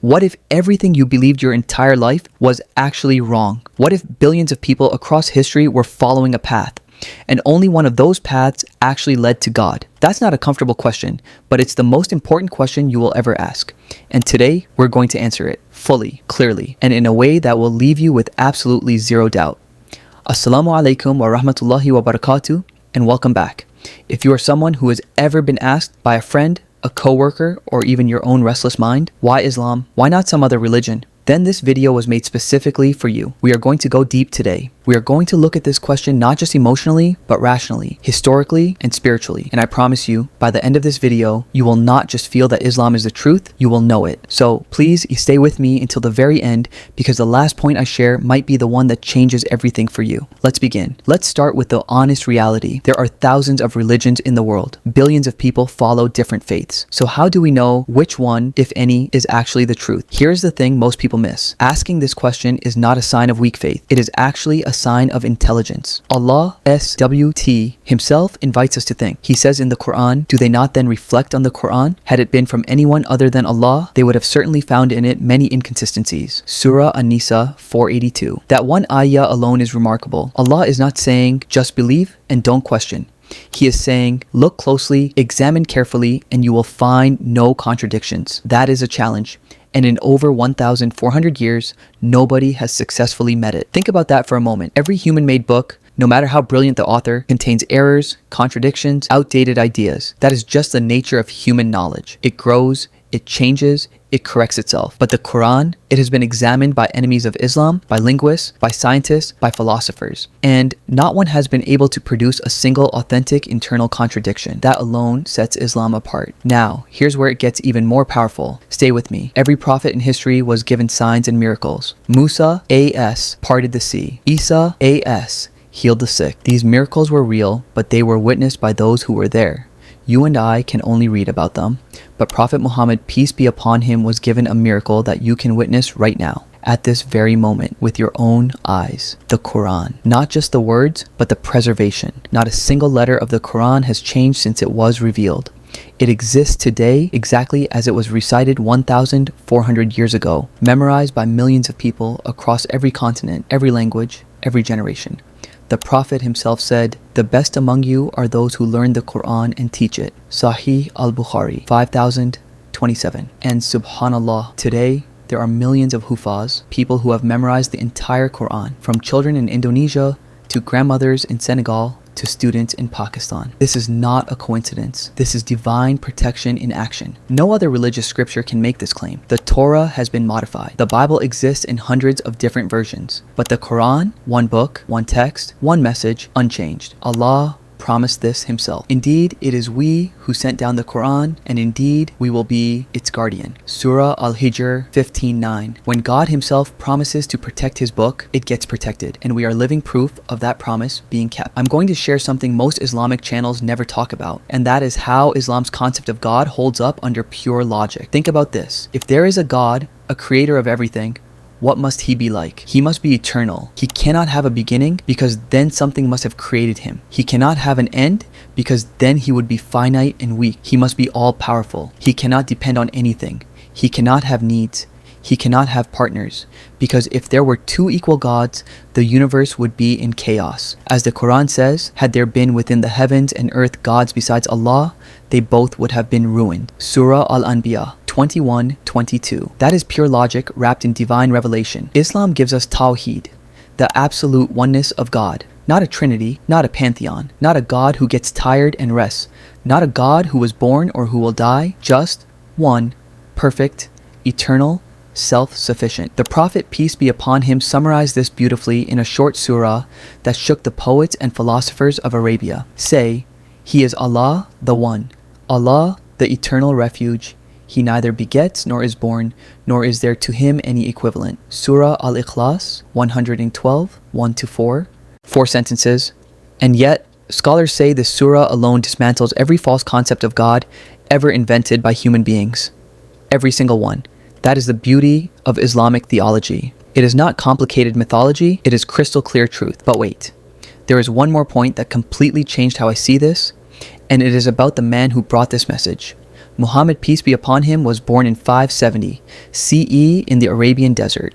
What if everything you believed your entire life was actually wrong? What if billions of people across history were following a path, and only one of those paths actually led to God? That's not a comfortable question, but it's the most important question you will ever ask. And today, we're going to answer it fully, clearly, and in a way that will leave you with absolutely zero doubt. Assalamu alaikum wa rahmatullahi wa barakatuh, and welcome back. If you are someone who has ever been asked by a friend, a coworker, or even your own restless mind, why Islam? Why not some other religion? Then this video was made specifically for you. We are going to go deep today. We are going to look at this question not just emotionally, but rationally, historically, and spiritually. And I promise you, by the end of this video, you will not just feel that Islam is the truth, you will know it. So please stay with me until the very end, because the last point I share might be the one that changes everything for you. Let's begin. Let's start with the honest reality. There are thousands of religions in the world. Billions of people follow different faiths. So how do we know which one, if any, is actually the truth? Here's the thing most people miss. Asking this question is not a sign of weak faith. It is actually a sign of intelligence. Allah SWT himself invites us to think. He says in the Quran, do they not then reflect on the Quran? Had it been from anyone other than Allah, they would have certainly found in it many inconsistencies. Surah An-Nisa 482. That one ayah alone is remarkable. Allah is not saying, just believe and don't question. He is saying, look closely, examine carefully, and you will find no contradictions. That is a challenge. And in over 1,400 years, nobody has successfully met it. Think about that for a moment. Every human-made book, no matter how brilliant the author, contains errors, contradictions, outdated ideas. That is just the nature of human knowledge. It grows, it changes, it corrects itself. But the Quran, it has been examined by enemies of Islam, by linguists, by scientists, by philosophers. And not one has been able to produce a single authentic internal contradiction. That alone sets Islam apart. Now, here's where it gets even more powerful. Stay with me. Every prophet in history was given signs and miracles. Musa, A.S., parted the sea. Isa, A.S., healed the sick. These miracles were real, but they were witnessed by those who were there. You and I can only read about them, but Prophet Muhammad, peace be upon him, was given a miracle that you can witness right now, at this very moment, with your own eyes. The Quran. Not just the words, but the preservation. Not a single letter of the Quran has changed since it was revealed. It exists today exactly as it was recited 1,400 years ago, memorized by millions of people across every continent, every language, every generation. The Prophet himself said, the best among you are those who learn the Quran and teach it. Sahih al-Bukhari 5027. And subhanallah, today there are millions of hufaz, people who have memorized the entire Quran, from children in Indonesia to grandmothers in Senegal to students in Pakistan. This is not a coincidence. This is divine protection in action. No other religious scripture can make this claim. The Torah has been modified. The Bible exists in hundreds of different versions. But the Quran, one book, one text, one message, unchanged. Allah promised this himself. Indeed, it is we who sent down the Quran, and indeed, we will be its guardian. Surah Al-Hijr 15:9. When God himself promises to protect his book, it gets protected, and we are living proof of that promise being kept. I'm going to share something most Islamic channels never talk about, and that is how Islam's concept of God holds up under pure logic. Think about this. If there is a God, a creator of everything, what must he be like? He must be eternal. He cannot have a beginning, because then something must have created him. He cannot have an end, because then he would be finite and weak. He must be all-powerful. He cannot depend on anything. He cannot have needs. He cannot have partners, because if there were two equal gods, the universe would be in chaos. As the Quran says, had there been within the heavens and earth gods besides Allah, they both would have been ruined. Surah Al-Anbiya 21:22. That is pure logic wrapped in divine revelation. Islam gives us Tawheed, the absolute oneness of God. Not a trinity, not a pantheon, not a God who gets tired and rests, not a God who was born or who will die, just one, perfect, eternal, self-sufficient. The Prophet, peace be upon him, summarized this beautifully in a short surah that shook the poets and philosophers of Arabia. Say, He is Allah, the One, Allah, the eternal refuge. He neither begets nor is born, nor is there to him any equivalent. Surah Al-Ikhlas 112, 1-4. 4 sentences. And yet, scholars say this surah alone dismantles every false concept of God ever invented by human beings. Every single one. That is the beauty of Islamic theology. It is not complicated mythology, it is crystal clear truth. But wait, there is one more point that completely changed how I see this, and it is about the man who brought this message. Muhammad, peace be upon him, was born in 570 CE in the Arabian desert.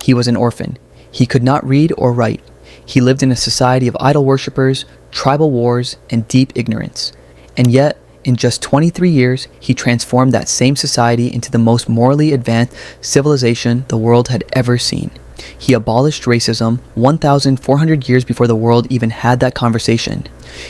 He was an orphan. He could not read or write. He lived in a society of idol worshippers, tribal wars, and deep ignorance. And yet, in just 23 years, he transformed that same society into the most morally advanced civilization the world had ever seen. He abolished racism 1,400 years before the world even had that conversation.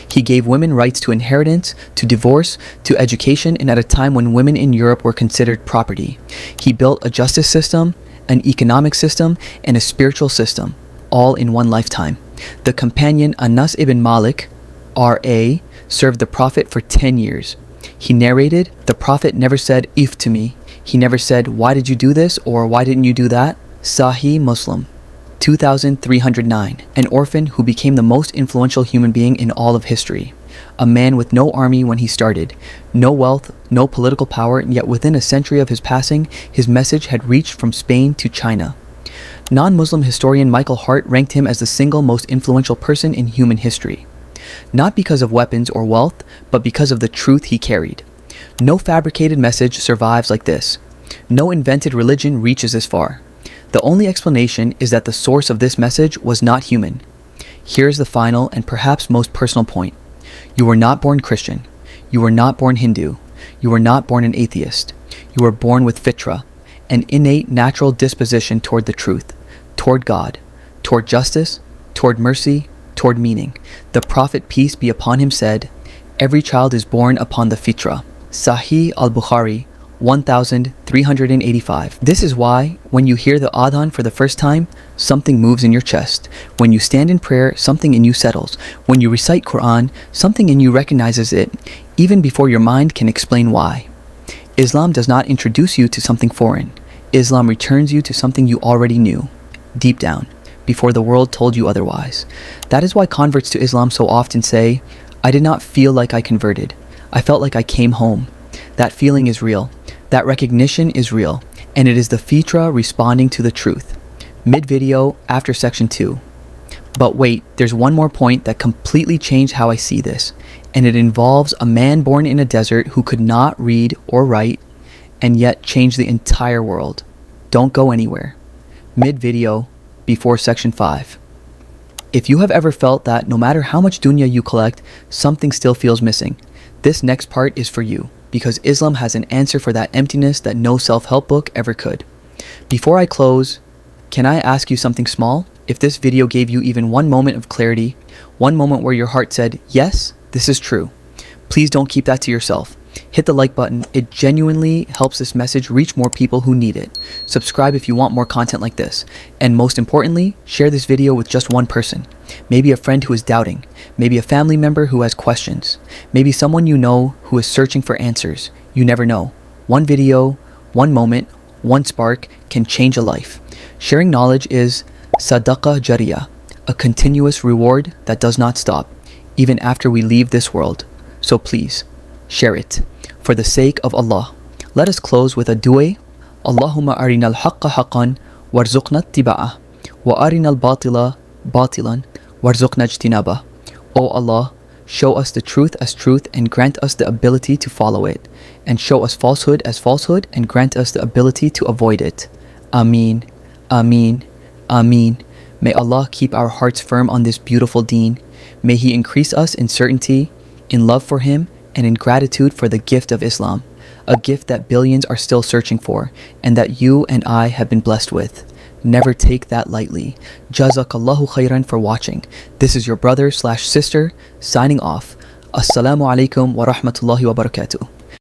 He gave women rights to inheritance, to divorce, to education, and at a time when women in Europe were considered property. He built a justice system, an economic system, and a spiritual system, all in one lifetime. The companion Anas ibn Malik, R.A., served the Prophet for 10 years. He narrated, the Prophet never said, "if" to me. He never said, "why did you do this?" or "why didn't you do that?" Sahih Muslim, 2309, an orphan who became the most influential human being in all of history. A man with no army when he started, no wealth, no political power, and yet within a century of his passing, his message had reached from Spain to China. Non-Muslim historian Michael Hart ranked him as the single most influential person in human history. Not because of weapons or wealth, but because of the truth he carried. No fabricated message survives like this. No invented religion reaches this far. The only explanation is that the source of this message was not human. Here's the final and perhaps most personal point. You were not born Christian. You were not born Hindu. You were not born an atheist. You were born with fitra, an innate natural disposition toward the truth, toward God, toward justice, toward mercy, toward meaning. The Prophet, peace be upon him, said, "Every child is born upon the fitra." Sahih al-Bukhari, 1385. This is why, when you hear the adhan for the first time, something moves in your chest. When you stand in prayer, something in you settles. When you recite Quran, something in you recognizes it, even before your mind can explain why. Islam does not introduce you to something foreign. Islam returns you to something you already knew, deep down, before the world told you otherwise. That is why converts to Islam so often say, "I did not feel like I converted. I felt like I came home." That feeling is real. That recognition is real, and it is the fitra responding to the truth. Mid-video after section 2. But wait, there's one more point that completely changed how I see this, and it involves a man born in a desert who could not read or write, and yet changed the entire world. Don't go anywhere. Mid-video before section 5. If you have ever felt that no matter how much dunya you collect, something still feels missing, this next part is for you, because Islam has an answer for that emptiness that no self-help book ever could. Before I close, can I ask you something small? If this video gave you even one moment of clarity, one moment where your heart said, "Yes, this is true," please don't keep that to yourself. Hit the like button. It genuinely helps this message reach more people who need it. Subscribe if you want more content like this. And most importantly, share this video with just one person. Maybe a friend who is doubting. Maybe a family member who has questions. Maybe someone you know who is searching for answers. You never know. One video, one moment, one spark can change a life. Sharing knowledge is sadaqah jariyah, a continuous reward that does not stop, even after we leave this world. So please, share it. For the sake of Allah. Let us close with a dua. Allahumma arina al-haqqa haqqan warzuqna ittiba'ah wa arina al-batila batilan warzuqna ijtinabah. O Allah, show us the truth as truth and grant us the ability to follow it, and show us falsehood as falsehood and grant us the ability to avoid it. Ameen, Ameen, Ameen. May Allah keep our hearts firm on this beautiful deen. May He increase us in certainty, in love for Him, and in gratitude for the gift of Islam, a gift that billions are still searching for, and that you and I have been blessed with. Never take that lightly. Jazakallahu khairan for watching. This is your brother/sister signing off. Assalamu alaikum wa rahmatullahi wa barakatuh.